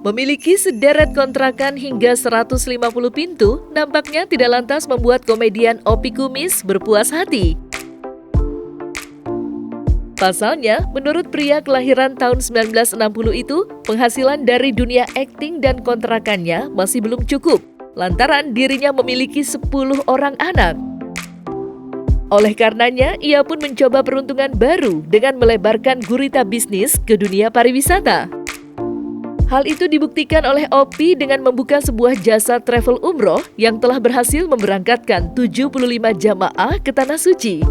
Memiliki sederet kontrakan hingga 150 pintu, nampaknya tidak lantas membuat komedian Opi Kumis berpuas hati. Pasalnya, menurut pria kelahiran tahun 1960 itu, penghasilan dari dunia akting dan kontrakannya masih belum cukup, lantaran dirinya memiliki 10 orang anak. Oleh karenanya, ia pun mencoba peruntungan baru dengan melebarkan gurita bisnis ke dunia pariwisata. Hal itu dibuktikan oleh Opi dengan membuka sebuah jasa travel umroh yang telah berhasil memberangkatkan 75 jamaah ke Tanah Suci.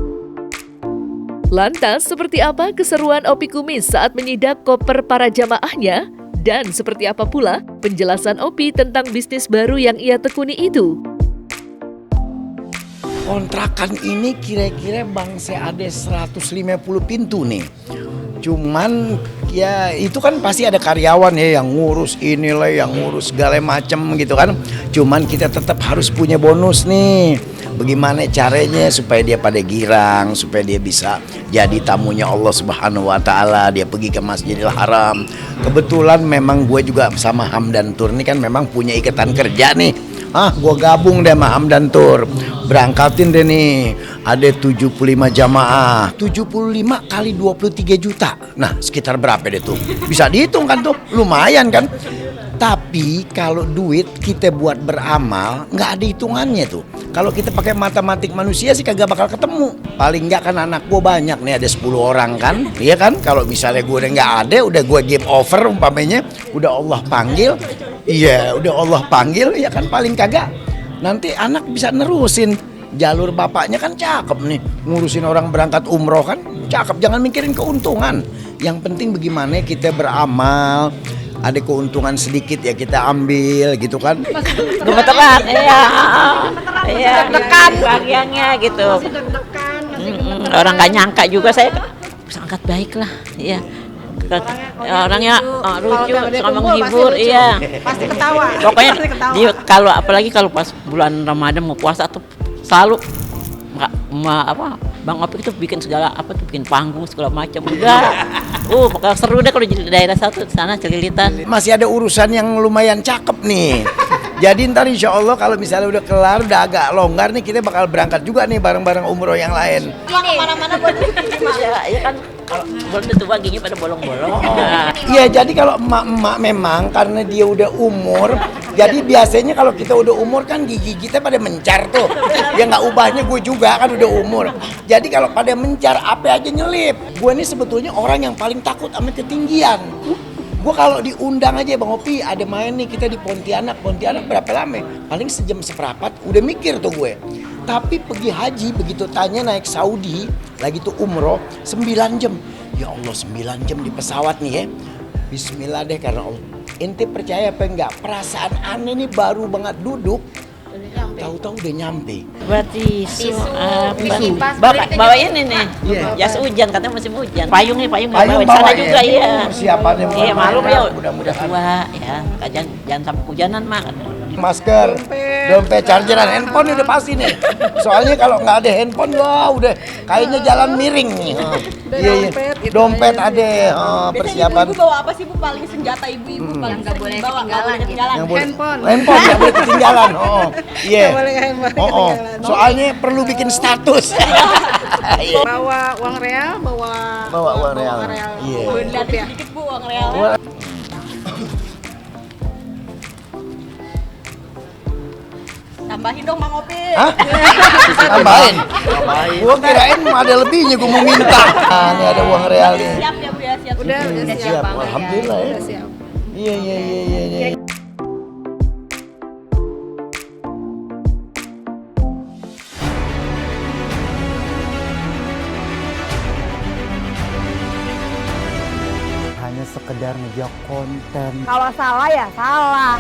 Lantas, seperti apa keseruan Opi Kumis saat menyidak koper para jamaahnya? Dan seperti apa pula penjelasan Opi tentang bisnis baru yang ia tekuni itu? Kontrakan ini kira-kira Bang saya ada 150 pintu nih. Cuman ya itu kan pasti ada karyawan ya yang ngurus inilah, yang ngurus segala macam gitu kan. Cuman kita tetap harus punya bonus nih. Bagaimana caranya supaya dia pada girang, supaya dia bisa jadi tamunya Allah Subhanahu wa taala, dia pergi ke Masjidil Haram. Kebetulan memang gue juga sama Hamdan Tour ini kan memang punya ikatan kerja nih. Gue gabung deh sama Hamdan Tour. Berangkatin deh nih. Ada 75 jamaah. 75 kali 23 juta. Nah, sekitar berapa deh tuh? Bisa dihitung kan tuh? Lumayan kan? Tapi kalau duit kita buat beramal nggak ada hitungannya tuh. Kalau kita pakai matematik manusia sih kagak bakal ketemu. Paling nggak kan anak gue banyak nih, ada 10 orang kan. Iya kan? Kalau misalnya gue udah nggak ada, udah gue game over umpamanya, udah Allah panggil. Iya, udah Allah panggil, ya kan paling kagak. Nanti anak bisa nerusin. Jalur bapaknya kan cakep nih. Ngurusin orang berangkat umroh kan cakep. Jangan mikirin keuntungan. Yang penting bagaimana kita beramal. Ada keuntungan sedikit ya kita ambil gitu kan. Gemeteran, iya, tekan bagiannya gitu. Orang nggak nyangka juga saya bisa angkat baik lah, iya. Orangnya lucu, suka menghibur, iya. Pasti ketawa. Pokoknya dia kalau apalagi kalau pas bulan Ramadan mau puasa tuh selalu Bang Opik itu bikin segala bikin panggung segala macam udah. Pokoknya seru deh kalau di daerah satu sana Celilitan. Masih ada urusan yang lumayan cakep nih. Jadi ntar insya Allah kalau misalnya udah kelar, udah agak longgar nih, kita bakal berangkat juga nih bareng-bareng umroh yang lain. Mana-mana ya kan belum tentu giginya pada bolong-bolong. Iya, jadi kalau emak-emak memang karena dia udah umur, jadi biasanya kalau kita udah umur kan gigi kita pada mencar tuh. Ya nggak ubahnya gue juga kan udah umur. Jadi kalau pada mencar apa aja nyelip. Gue ini sebetulnya orang yang paling takut sama ketinggian. Gue kalau diundang aja Bang Opi ada main nih kita di Pontianak berapa lama? Paling sejam seperempat udah mikir tuh gue. Tapi pergi haji begitu tanya naik Saudi lagi tuh umroh 9 jam. Ya Allah 9 jam di pesawat nih ya. Bismillah deh karena Allah. Ente percaya apa enggak? Perasaan aneh nih baru banget duduk. Tahu-tahu udah nyampe. Berarti bawa ini nih. Jas hujan katanya musim hujan. Payung bawa di sana juga iya. Persiapannya iya malu ya. Udah mudah-mudahan tua ya. Jangan sampai hujanan mah. Masker, dompet, chargeran, handphone udah pasti nih. Soalnya kalau nggak ada handphone, wah udah kayaknya jalan miring nih. Iya, dompet ada. Persiapan. Ibu bawa apa sih Bu? Paling senjata ibu-ibu paling nggak boleh ketinggalan. Handphone nggak boleh ketinggalan. Iya. Soalnya perlu bikin status. Bawa uang real, bawa uang real. Iya. Sedikit Bu uang real. Tambahin dong Bang Opi. Hah? Tambahin? Gua kirain ada lebihnya gua mau minta. Ini ada uang real nih. Siap ya Bu ya, siap. Udah siap. Alhamdulillah ya. Udah siap. Iya. Hanya sekedar ngejar konten. Kalau salah ya salah.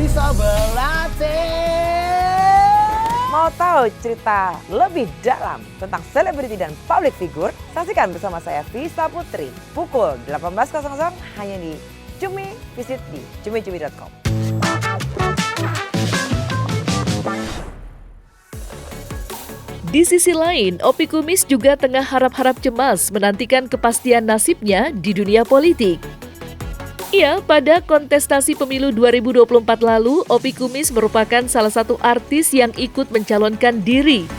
Bisa berlatih. Mau tahu cerita lebih dalam tentang selebriti dan public figure? Saksikan bersama saya Vista Putri pukul 18.00 hanya di Cumi. Visit di cumi.com. Di sisi lain, Opi Kumis juga tengah harap-harap cemas menantikan kepastian nasibnya di dunia politik. Ya, pada kontestasi pemilu 2024 lalu, Opi Kumis merupakan salah satu artis yang ikut mencalonkan diri.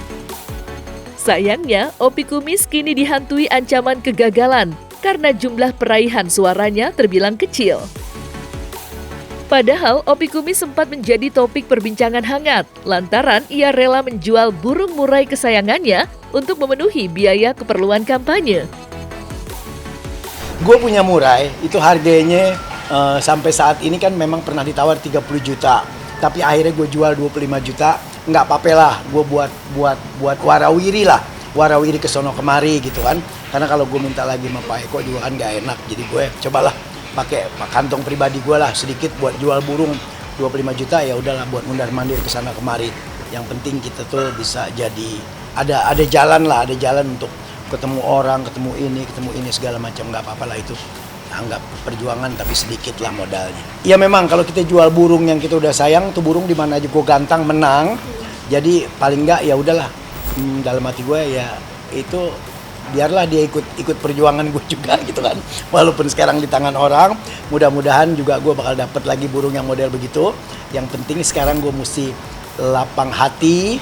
Sayangnya, Opi Kumis kini dihantui ancaman kegagalan karena jumlah peraihan suaranya terbilang kecil. Padahal Opi Kumis sempat menjadi topik perbincangan hangat lantaran ia rela menjual burung murai kesayangannya untuk memenuhi biaya keperluan kampanye. Gue punya murai, itu harganya sampai saat ini kan memang pernah ditawar 30 juta. Tapi akhirnya gue jual 25 juta, nggak apa-apa lah, gue buat warawiri lah. Warawiri kesono kemari gitu kan. Karena kalau gue minta lagi sama Pak Eko juga kan nggak enak. Jadi gue cobalah pakai kantong pribadi gue lah sedikit buat jual burung 25 juta ya udahlah buat mundar-mandir ke sana kemari. Yang penting kita tuh bisa jadi ada jalan lah, ada jalan untuk ketemu orang, ketemu ini segala macam, nggak apa-apa lah itu. Anggap perjuangan tapi sedikit lah modalnya. Ya memang kalau kita jual burung yang kita udah sayang tuh burung di mana aja gue gantang menang. Jadi paling nggak ya udahlah dalam hati gue ya itu biarlah dia ikut perjuangan gue juga gitu kan. Walaupun sekarang di tangan orang, mudah-mudahan juga gue bakal dapet lagi burung yang model begitu. Yang penting sekarang gue mesti lapang hati,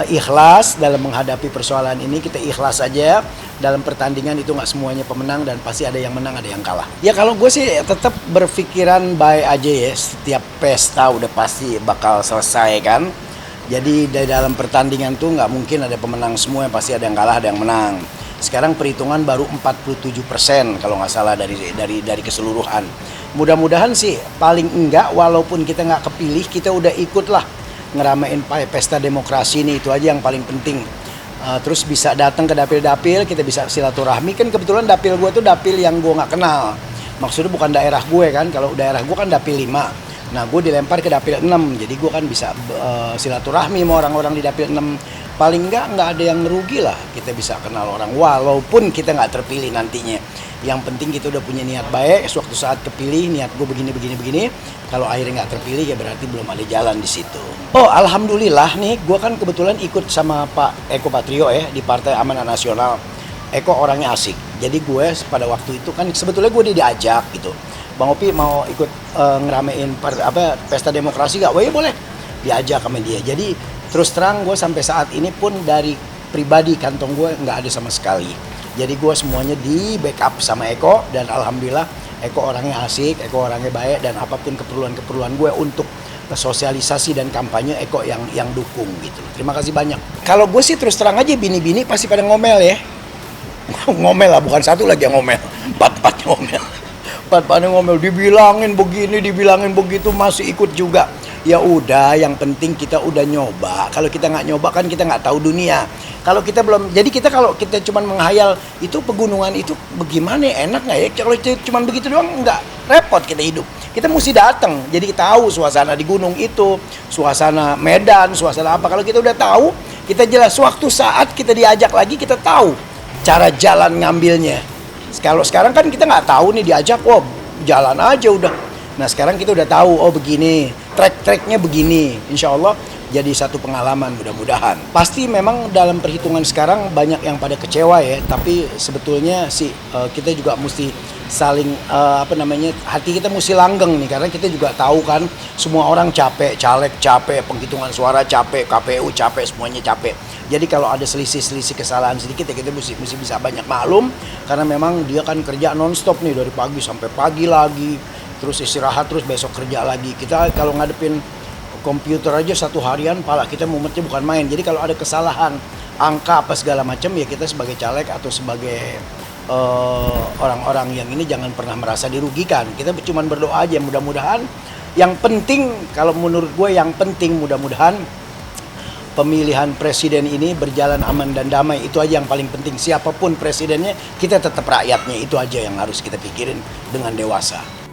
ikhlas dalam menghadapi persoalan ini. Kita ikhlas aja dalam pertandingan itu nggak semuanya pemenang dan pasti ada yang menang ada yang kalah. Ya kalau gue sih tetap berpikiran baik aja ya, setiap pesta udah pasti bakal selesai kan. Jadi dari dalam pertandingan tuh nggak mungkin ada pemenang semua, pasti ada yang kalah ada yang menang. Sekarang perhitungan baru 47% kalau nggak salah dari keseluruhan. Mudah-mudahan sih paling enggak walaupun kita nggak kepilih kita udah ikut lah ngeramein pesta demokrasi ini, itu aja yang paling penting. Terus bisa datang ke dapil-dapil, kita bisa silaturahmi. Kan kebetulan dapil gue tuh dapil yang gue nggak kenal. Maksudnya bukan daerah gue kan, kalau daerah gue kan dapil 5. Nah gue dilempar ke dapil 6, jadi gue kan bisa silaturahmi sama orang-orang di dapil 6. Paling nggak ada yang merugi lah, kita bisa kenal orang walaupun kita nggak terpilih nantinya. Yang penting kita udah punya niat baik, suatu saat kepilih niat gue begini. Kalau akhirnya nggak terpilih ya berarti belum ada jalan di situ. Oh alhamdulillah nih, gue kan kebetulan ikut sama Pak Eko Patrio ya di Partai Amanat Nasional. Eko orangnya asik, jadi gue pada waktu itu kan sebetulnya gue diajak gitu. Bang Opi mau ikut ngeramein pesta demokrasi gak? Wah ya boleh, diajak sama dia. Jadi terus terang gue sampai saat ini pun dari pribadi kantong gue nggak ada sama sekali. Jadi gue semuanya di backup sama Eko dan alhamdulillah Eko orangnya asik, Eko orangnya baik dan apapun keperluan gue untuk sosialisasi dan kampanye Eko yang dukung gitu. Terima kasih banyak. Kalau gue sih terus terang aja bini-bini pasti pada ngomel ya. Ngomel lah, bukan satu lagi yang ngomel, empat-empatnya ngomel. Empat-empatnya ngomel, dibilangin begini, dibilangin begitu masih ikut juga. Ya udah, yang penting kita udah nyoba. Kalau kita nggak nyoba kan kita nggak tahu dunia. Kalau kita belum, jadi kita kalau kita cuma menghayal itu pegunungan itu bagaimana enak nggak ya? Kalau cuma begitu doang nggak repot kita hidup. Kita mesti datang, jadi kita tahu suasana di gunung itu, suasana Medan, suasana apa. Kalau kita udah tahu, kita jelas waktu saat kita diajak lagi kita tahu cara jalan ngambilnya. Kalau sekarang kan kita nggak tahu nih diajak, oh jalan aja udah. Nah sekarang kita udah tahu, oh begini, track-tracknya begini. Insya Allah jadi satu pengalaman mudah-mudahan. Pasti memang dalam perhitungan sekarang banyak yang pada kecewa ya. Tapi sebetulnya sih kita juga mesti saling hati kita mesti langgeng nih. Karena kita juga tahu kan semua orang capek, caleg capek, penghitungan suara capek, KPU capek, semuanya capek. Jadi kalau ada selisih-selisih kesalahan sedikit ya kita mesti bisa banyak maklum. Karena memang dia kan kerja non-stop nih dari pagi sampai pagi lagi. Terus istirahat, terus besok kerja lagi. Kita kalau ngadepin komputer aja satu harian, pala kita mumetnya bukan main. Jadi kalau ada kesalahan, angka apa segala macam ya kita sebagai caleg atau sebagai orang-orang yang ini jangan pernah merasa dirugikan. Kita cuma berdoa aja mudah-mudahan. Yang penting kalau menurut gue yang penting mudah-mudahan pemilihan presiden ini berjalan aman dan damai. Itu aja yang paling penting. Siapapun presidennya kita tetap rakyatnya. Itu aja yang harus kita pikirin dengan dewasa.